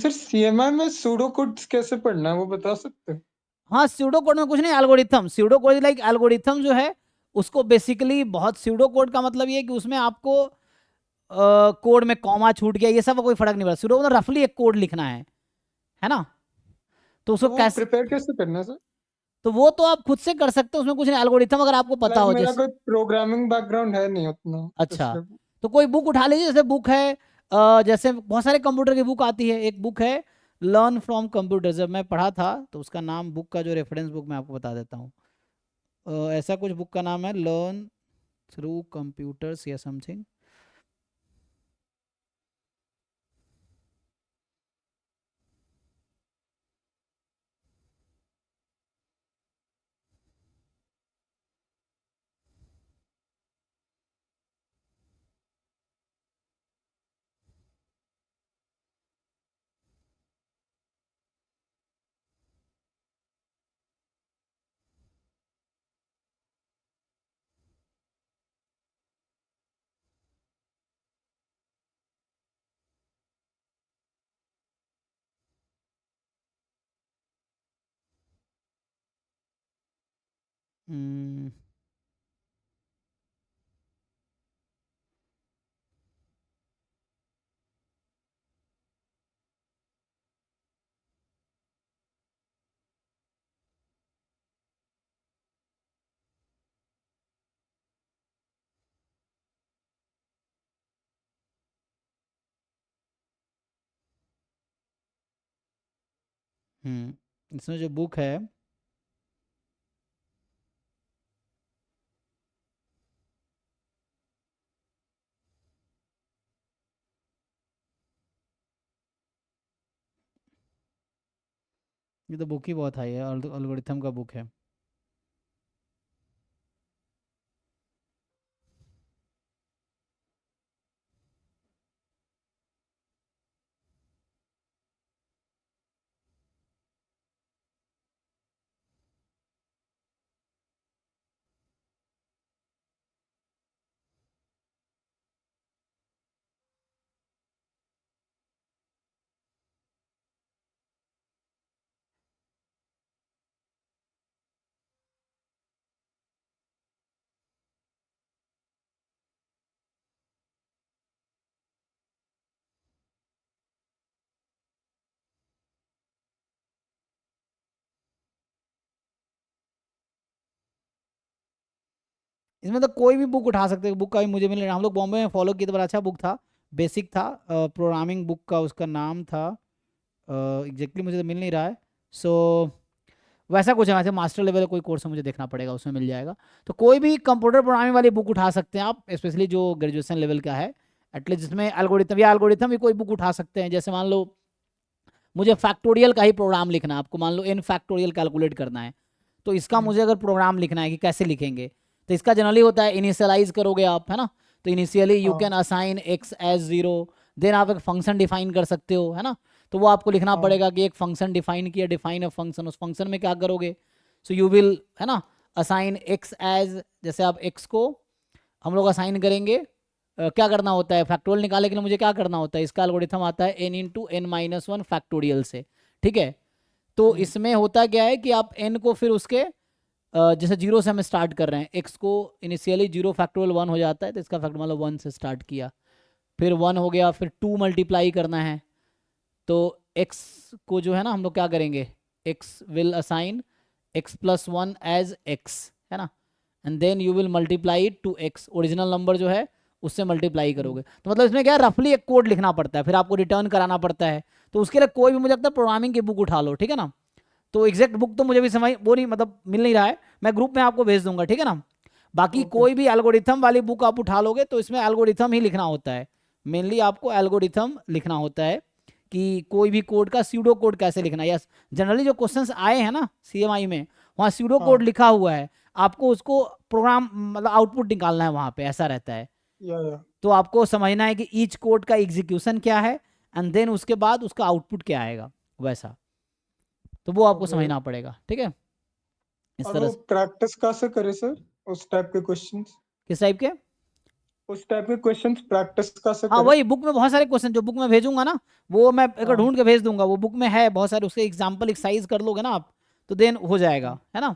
Sir CMI में pseudo codes कैसे पढ़ना है वो बता सकते हैं? हाँ, स्यूडो कोड में कुछ नहीं, algorithm. Pseudo code like algorithm जो है उसको बेसिकली, बहुत स्यूडो कोड का मतलब ये है कि उसमें आपको कोड में कॉमा छूट गया ये सब कोई फर्क नहीं पड़ता। स्यूडो मतलब रफली एक कोड लिखना है ना। तो उसको तो वो कैसे, प्रिपेयर कैसे करना है सर? तो वो तो आप खुद से कर सकते हो, उसमें कुछ नहीं, एल्गोरिथम अगर आपको पता लाइक हो मेरा जैसे। कोई प्रोग्रामिंग बैकग्राउंड है नहीं उतना, अच्छा, इसलिए। तो कोई बुक उठा लीजिए, जैसे बुक है जैसे बहुत सारे कंप्यूटर की बुक आती है। एक बुक है लर्न फ्रॉम कंप्यूटर, जब मैं पढ़ा था तो उसका नाम, बुक का जो रेफरेंस बुक मैं आपको बता देता हूँ। ऐसा कुछ बुक का नाम है लर्न थ्रू कंप्यूटर्स या समथिंग। हम्म इसमें जो बुक है, ये तो बुक ही बहुत हाई है, एल्गोरिथम का बुक है। इसमें तो कोई भी बुक उठा सकते हैं, बुक का भी मुझे मिल रहा, हम लोग बॉम्बे में फॉलो किए तो बड़ा अच्छा बुक था, बेसिक था, प्रोग्रामिंग बुक का उसका नाम था, एग्जैक्टली मुझे तो मिल नहीं रहा है। सो वैसा कुछ है, वैसे मास्टर लेवल कोई कोर्स है मुझे देखना पड़ेगा, उसमें मिल जाएगा। तो कोई भी कंप्यूटर प्रोग्रामिंग वाली बुक उठा सकते हैं आप, स्पेशली जो ग्रेजुएशन लेवल का है, एटलीस्ट जिसमें एल्गोरिथम, या एल्गोरिथम भी कोई बुक उठा सकते हैं। जैसे मान लो मुझे फैक्टोरियल का ही प्रोग्राम लिखना है, आपको मान लो एन फैक्टोरियल कैलकुलेट करना है, तो इसका मुझे अगर प्रोग्राम लिखना है कि कैसे लिखेंगे, तो इसका जनरली होता है इनिशियलाइज करोगे आप, है ना। तो इनिशियली यू हाँ can assign X as zero, then आप एक फंक्शन डिफाइन कर सकते हो, है ना। तो वो आपको लिखना हाँ। पड़ेगा कि एक फंक्शन डिफाइन किया, डिफाइन अ फंक्शन, उस फंक्शन में क्या करोगे। सो यू विल, है ना, असाइन एक्स एज, जैसे आप एक्स को हम लोग असाइन करेंगे, क्या करना होता है फैक्टोरियल निकालने के लिए, मुझे क्या करना होता है, इसका एल्गोरिथम आता है n into n minus one factorial से, ठीक है। तो इसमें होता क्या है कि आप n को फिर उसके जैसे जीरो से हम स्टार्ट कर रहे हैं, x को इनिशियली जीरो फैक्टोरियल वन हो जाता है, तो इसका फैक्टर मतलब वन से स्टार्ट किया, फिर वन हो गया, फिर टू मल्टीप्लाई करना है, तो x को जो है ना हम लोग क्या करेंगे, x will assign x plus one as x, है ना, and then you will multiply it to x, original number जो है उससे मल्टीप्लाई करोगे। तो मतलब इसमें क्या है, रफली एक कोड लिखना पड़ता है, फिर आपको रिटर्न कराना पड़ता है। तो उसके लिए कोई भी मुझे लगता है प्रोग्रामिंग की बुक उठा लो, ठीक है ना। तो एग्जैक्ट बुक तो मुझे भी समझ वो नहीं, मतलब मिल नहीं रहा है, मैं ग्रुप में आपको भेज दूंगा, ठीक है ना। बाकी ओके। कोई भी एल्गोरिथम वाली बुक आप उठा लोगे तो इसमें एल्गोरिथम ही लिखना होता है, मेनली आपको एल्गोरिथम लिखना होता है कि कोई भी कोड का स्यूडो कोड कैसे लिखना है। यस, जनरली जो क्वेश्चंस आए हैं ना सीएमआई में, वहाँ स्यूडो कोड हाँ। लिखा हुआ है, आपको उसको प्रोग्राम मतलब आउटपुट निकालना है वहाँ पे, ऐसा रहता है। या। तो आपको समझना है कि ईच कोड का एग्जीक्यूशन क्या है, एंड देन उसके बाद उसका आउटपुट क्या आएगा, वैसा। तो वो आपको ओके। समझना पड़ेगा, ठीक है, इस और तरह वो से। प्रैक्टिस कैसे करे सर, उस टाइप के क्वेश्चंस? किस टाइप के? उस टाइप के क्वेश्चंस प्रैक्टिस कैसे हाँ करें? वही, बुक में बहुत सारे क्वेश्चन जो बुक में भेजूंगा ना, वो मैं एक बार हाँ। ढूंढ के भेज दूंगा, वो बुक में है बहुत सारे, उसके एग्जाम्पल एक्सरसाइज कर लोगे ना आप, तो देन हो जाएगा, है ना।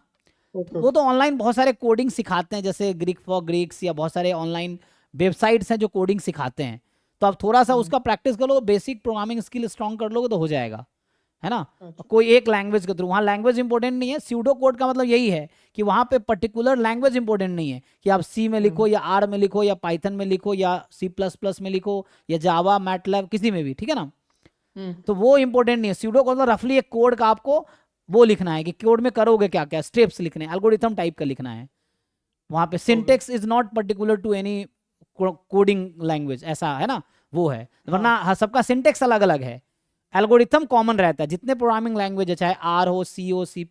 ओके। वो तो ऑनलाइन बहुत सारे कोडिंग सिखाते हैं, जैसे ग्रीक फॉर ग्रीक्स या बहुत सारे ऑनलाइन वेबसाइट्स हैं जो कोडिंग सिखाते हैं। तो आप थोड़ा सा उसका प्रैक्टिस कर लो, बेसिक प्रोग्रामिंग स्किल स्ट्रॉन्ग कर लोगे तो हो जाएगा, है ना। अच्छा। कोई एक लैंग्वेज के थ्रू, वहाँ लैंग्वेज इंपॉर्टेंट नहीं है, स्यूडो कोड का मतलब यही है कि वहाँ पे पर्टिकुलर लैंग्वेज इंपॉर्टेंट नहीं है कि आप सी में लिखो या आर में लिखो या पाइथन में लिखो या C++ में लिखो या जावा मैटलैब किसी में भी, ठीक है ना। तो वो इंपॉर्टेंट नहीं है, स्यूडो कोड मतलब रफली एक कोड का आपको वो लिखना है कि कोड में करोगे क्या क्या, स्टेप्स लिखने, एल्गोरिथम टाइप का लिखना है। वहाँ पे okay. Syntax is not particular to any coding language, ऐसा है ना, वो है। वरना सबका सिंटेक्स अलग अलग है, एल्गोरिथम कॉमन रहता है। जितने प्रोग्रामिंग लैंग्वेज है, चाहे आर हो, सी हो, C++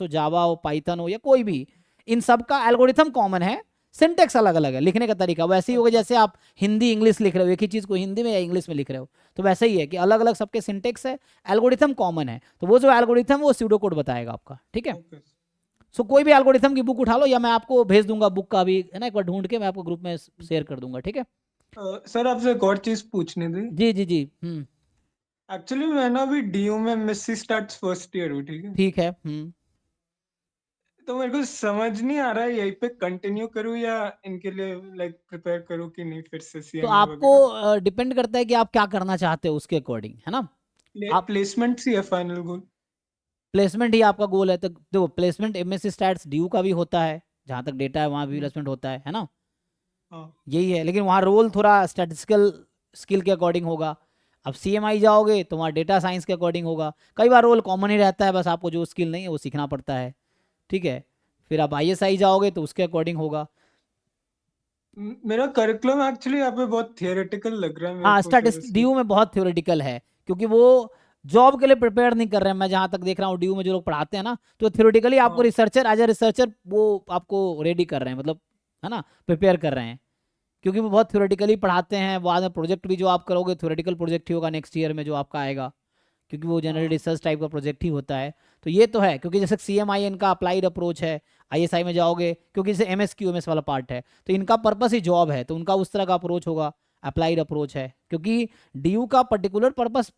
हो, जावा हो, पाइथन हो या कोई भी, इन सब का एल्गोरिथम कॉमन है, सिंटेक्स अलग अलग है, लिखने का तरीका वैसे ही होगा जैसे आप हिंदी इंग्लिश लिख रहे हो, एक ही चीज को हिंदी में या इंग्लिश में लिख रहे हो, तो वैसे ही है कि अलग अलग सबके सिंटेक्स है, एल्गोरिथम कॉमन है। तो वो जो एल्गोरिथम वो स्यूडो कोड बताएगा आपका, ठीक है। ओके। सो कोई भी एल्गोरिथम की बुक उठा लो, या मैं आपको भेज दूंगा बुक का भी, है ना, एक बार ढूंढ के मैं आपको ग्रुप में शेयर कर दूंगा, ठीक है। सर आपसे एक और चीज पूछनी थी। जी जी जी, एक्चुअली मैं ना अभी डीयू में एमएससी स्टार्ट फर्स्ट ईयर हूँ, ठीक है। ठीक है। तो मेरे को समझ नहीं आ रहा है यहीं पे कंटिन्यू करूँ या इनके लिए लाइक प्रिपेयर करूँ कि नहीं, फिर से तो सीएमए आपको वगैरह। डिपेंड करता है कि आप क्या करना चाहते हो उसके अकॉर्डिंग, है ना। आप प्लेसमेंट ही है फाइनल गोल। प्लेसमेंट ही आपका गोल है, तो देखो प्लेसमेंट MSc स्टैट्स DU का भी होता है, जहाँ तक डेटा है वहाँ भी प्लेसमेंट होता है ना। हाँ। यही है, लेकिन वहाँ रोल थोड़ा स्टैटिस्टिकल स्किल के अकॉर्डिंग होगा। अब CMI जाओगे तो वहाँ डेटा साइंस के अकॉर्डिंग होगा। कई बार रोल कॉमन ही रहता है, बस आपको जो स्किल नहीं है वो सीखना पड़ता है, ठीक है। फिर आप ISI जाओगे तो उसके अकॉर्डिंग होगा। मेरा करिकुलम एक्चुअली यहाँ पे बहुत थियोरेटिकल लग रहा है मेरे हाँ, को, सर स्टैटिस्टिक्स इसलिए। DU में बहुत थ्योरेटिकल है, क्योंकि वो जॉब के लिए प्रिपेयर नहीं कर रहे हैं। मैं जहाँ तक देख रहा हूँ DU में जो लोग पढ़ाते हैं ना, तो थ्योरेटिकली आपको हाँ। रिसर्चर, एज ए रिसर्चर वो आपको रेडी कर रहे हैं, मतलब, है ना, प्रिपेयर कर रहे हैं। क्योंकि वो बहुत थ्योरेटिकली पढ़ाते हैं, बाद में प्रोजेक्ट भी जो आप करोगे थ्योरेटिकल प्रोजेक्ट ही होगा नेक्स्ट ईयर में जो आपका आएगा, क्योंकि वो जनरल हाँ। रिसर्च टाइप का प्रोजेक्ट ही होता है। तो ये तो है, क्योंकि जैसे CMI इनका अप्लाइड अप्रोच है, ISI में जाओगे क्योंकि जैसे MSQMS वाला पार्ट है, तो इनका पर्पस ही जॉब है, तो उनका उस तरह का अप्रोच होगा, अप्लाइड अप्रोच है। क्योंकि DU का पर्टिकुलर पर्पस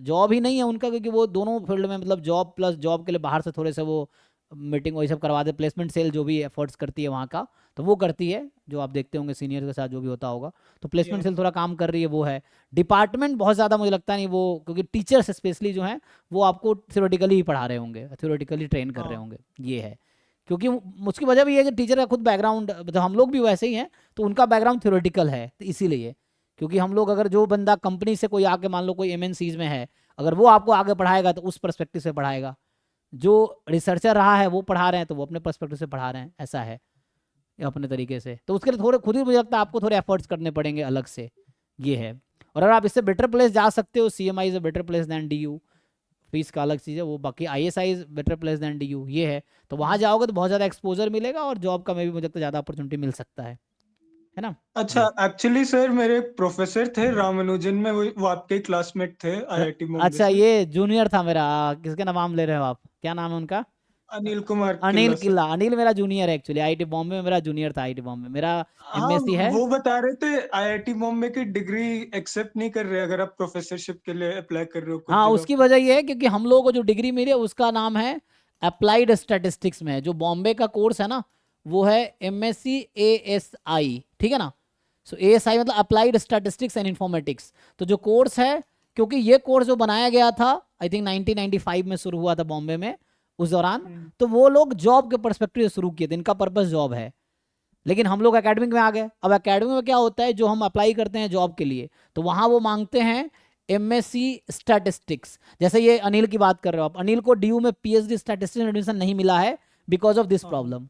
जॉब ही नहीं है उनका, क्योंकि वो दोनों फील्ड में, मतलब जॉब प्लस जॉब के लिए बाहर से थोड़े से वो मीटिंग वही सब करवाते, प्लेसमेंट सेल जो भी एफर्ट्स करती है वहाँ का, तो वो करती है, जो आप देखते होंगे सीनियर के साथ जो भी होता होगा। तो प्लेसमेंट या। सेल थोड़ा काम कर रही है, वो है। डिपार्टमेंट बहुत ज़्यादा मुझे लगता नहीं वो, क्योंकि टीचर्स स्पेशली जो हैं वो आपको थ्योरेटिकली ही पढ़ा रहे होंगे, थ्योरेटिकली ट्रेन कर रहे हाँ। होंगे, ये है। क्योंकि उसकी वजह भी है कि टीचर का खुद बैकग्राउंड, मतलब हम लोग भी वैसे ही हैं, तो उनका बैकग्राउंड थ्योरेटिकल है, तो इसीलिए। क्योंकि हम लोग, अगर जो बंदा कंपनी से कोई आके, मान लो कोई MNCs में है, अगर वो आपको आगे पढ़ाएगा तो उस पर्सपेक्टिव से पढ़ाएगा। जो रिसर्चर रहा है वो पढ़ा रहे हैं तो वो अपने पर्सपेक्टिव से पढ़ा रहे हैं, ऐसा है अपने तरीके से। तो उसके लिए थोड़े खुद ही मुझे लगता है आपको थोड़े एफर्ट्स करने पड़ेंगे अलग से, ये है। और अगर आप इससे बेटर प्लेस जा सकते हो, CMI is a better place than DU, fees का अलग चीज़ है वो, बाकी ISI is better place than DU, ये है। तो वहाँ जाओगे तो बहुत ज़्यादा एक्सपोजर मिलेगा, और जॉब का में भी मुझे लगता है ज़्यादा अपॉर्चुनिटी मिल सकता है ना। अच्छा, जी। एक्चुअली सर मेरे एक प्रोफेसर थे रामानुजन में, वो आपके क्लासमेट थे र- आईआईटी बॉम्बे अच्छा, से। ये जूनियर था मेरा, किसके नाम ले रहे हो आप, क्या नाम है उनका। अनिल कुमार अनिल किल्ला सर। किल्ला, अनिल मेरा जूनियर है एक्चुअली, IIT बॉम्बे में मेरा जूनियर था, IIT बॉम्बे मेरा हाँ, MSc है। वो बता रहे थे आईआईटी बॉम्बे की डिग्री एक्सेप्ट नहीं कर रहे अगर आप प्रोफेसरशिप के लिए अप्लाई कर रहे हो कुछ हाँ, जगह उसकी पे। वजह ये है क्योंकि हम लोगों को जो डिग्री मिली है उसका नाम है अप्लाइड स्टैटिस्टिक्स में, जो बॉम्बे का कोर्स है ना, वो है MSc ASI, ठीक है ना। सो ASI मतलब अप्लाइड स्टैटिस्टिक्स एंड इंफॉर्मेटिक्स। तो जो कोर्स है, क्योंकि ये कोर्स जो बनाया गया था आई थिंक 1995 में शुरू हुआ था बॉम्बे में उस दौरान, हम्म। तो वो लोग जॉब के परस्पेक्टिव से शुरू किए थे, इनका पर्पस जॉब है। लेकिन हम लोग एकेडमिक में आ गए। अब एकेडमिक में क्या होता है, जो हम अप्लाई करते हैं जॉब के लिए, तो वहाँ वो मांगते हैं MSc स्टैटिस्टिक्स। जैसे ये अनिल की बात कर रहे हो आप, अनिल को DU में PhD स्टैटिस्टिक्स एडमिशन नहीं मिला है बिकॉज ऑफ दिस हाँ। प्रॉब्लम,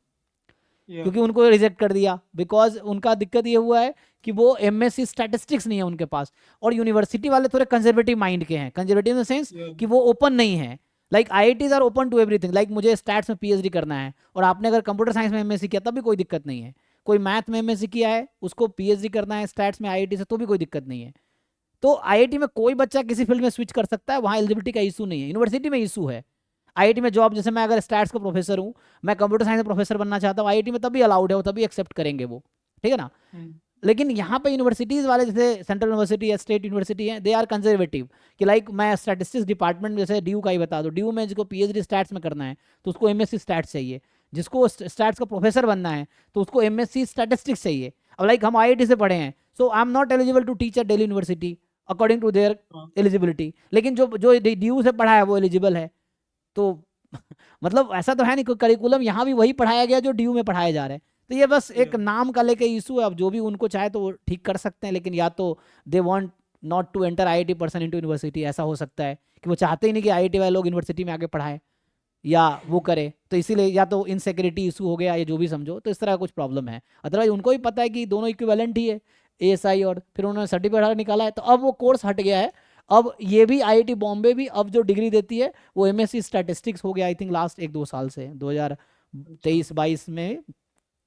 या। क्योंकि उनको रिजेक्ट कर दिया, बिकॉज उनका दिक्कत ये हुआ है कि वो MSc स्टैटिस्टिक्स नहीं है उनके पास। और यूनिवर्सिटी वाले थोड़े कंजर्वेटिव माइंड के हैं, कंजर्वेटिव इन द सेंस या। कि वो ओपन नहीं है। Like IITs are open to everything, like मुझे स्टैट्स में PhD करना है और आपने अगर कंप्यूटर साइंस में MSc किया तब भी कोई दिक्कत नहीं है। कोई मैथ में MSc किया है, उसको PhD करना है स्टैट्स में IIT से, तो भी कोई दिक्कत नहीं है। तो IIT में कोई बच्चा किसी फील्ड में स्विच कर सकता है, वहाँ एलिजिबिलिटी का इशू नहीं है, यूनिवर्सिटी में इशू है। IIT में जॉब, जैसे मैं अगर स्टैट्स का प्रोफेसर हूँ, मैं कंप्यूटर साइंस का प्रोफेसर बनना चाहता हूँ, IIT में तभी अलाउड है, वो तभी एक्सेप्ट करेंगे वो, ठीक है ना। हम्म। लेकिन यहाँ पे यूनिवर्सिटीज वाले जैसे सेंट्रल यूनिवर्सिटी या स्टेट यूनिवर्सिटी है, दे आर कंजर्वेटिव कि लाइक मैं स्टैटिस्टिक्स डिपार्टमेंट में, जैसे ड्यू का ही बता दो, ड्यू में जिसको पीएचडी स्टैट्स में करना है तो उसको एमएससी स्टैट्स चाहिए, जिसको स्टैट्स का प्रोफेसर बनना है तो उसको एमएससी स्टैटिस्टिक्स चाहिए। अब लाइक हम आईआईटी से पढ़े हैं, so I am not eligible to teach at Delhi university according to their हाँ, एलिजिबिलिटी, लेकिन जो जो ड्यू से पढ़ा है वो एलिजिबल है। तो मतलब ऐसा तो है नहीं, कोई करिकुलम यहाँ भी वही पढ़ाया गया जो ड्यू में पढ़ाया जा रहा है। तो ये बस एक या नाम का लेके इशू है, अब जो भी उनको चाहे तो वो ठीक कर सकते हैं, लेकिन या तो they want not to enter IIT person into university, ऐसा हो सकता है कि वो चाहते ही नहीं कि आईआईटी वाले लोग यूनिवर्सिटी में आके पढ़ाएं या वो करे, तो इसीलिए या तो इनसिक्योरिटी इशू हो गया या जो भी समझो, तो इस तरह का कुछ प्रॉब्लम है। अदरवाइज उनको भी पता है कि दोनों इक्विवेलेंट ही है, एएसआई, और फिर उन्होंने सर्टिफिकेट निकाला है, तो अब वो कोर्स हट गया है। अब ये भी आईआईटी बॉम्बे भी अब जो डिग्री देती है वो एमएससी स्टैटिस्टिक्स हो गया, आई थिंक लास्ट 1-2 साल से, अच्छा 2023-22 में,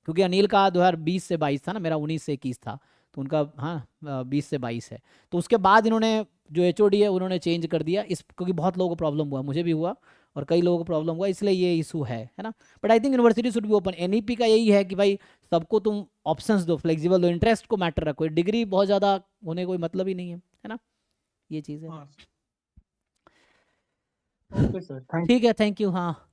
क्योंकि अनिल का 2020 से 22 था ना, मेरा 19 से 21 था, तो उनका हाँ 20 से 22 है। तो उसके बाद इन्होंने जो एचओडी है उन्होंने चेंज कर दिया इस, क्योंकि बहुत लोगों को प्रॉब्लम हुआ, मुझे भी हुआ और कई लोगों को प्रॉब्लम हुआ, इसलिए ये इशू है ना। But I think university should be open, NEP का यही है कि भाई सबको तुम ऑप्शंस दो, फ्लेक्सिबल दो, इंटरेस्ट को मैटर रखो, डिग्री बहुत ज़्यादा होने कोई मतलब ही नहीं है ना, ये चीज़ है। हाँ ओके सर, थैंक ठीक है, थैंक यू, हाँ।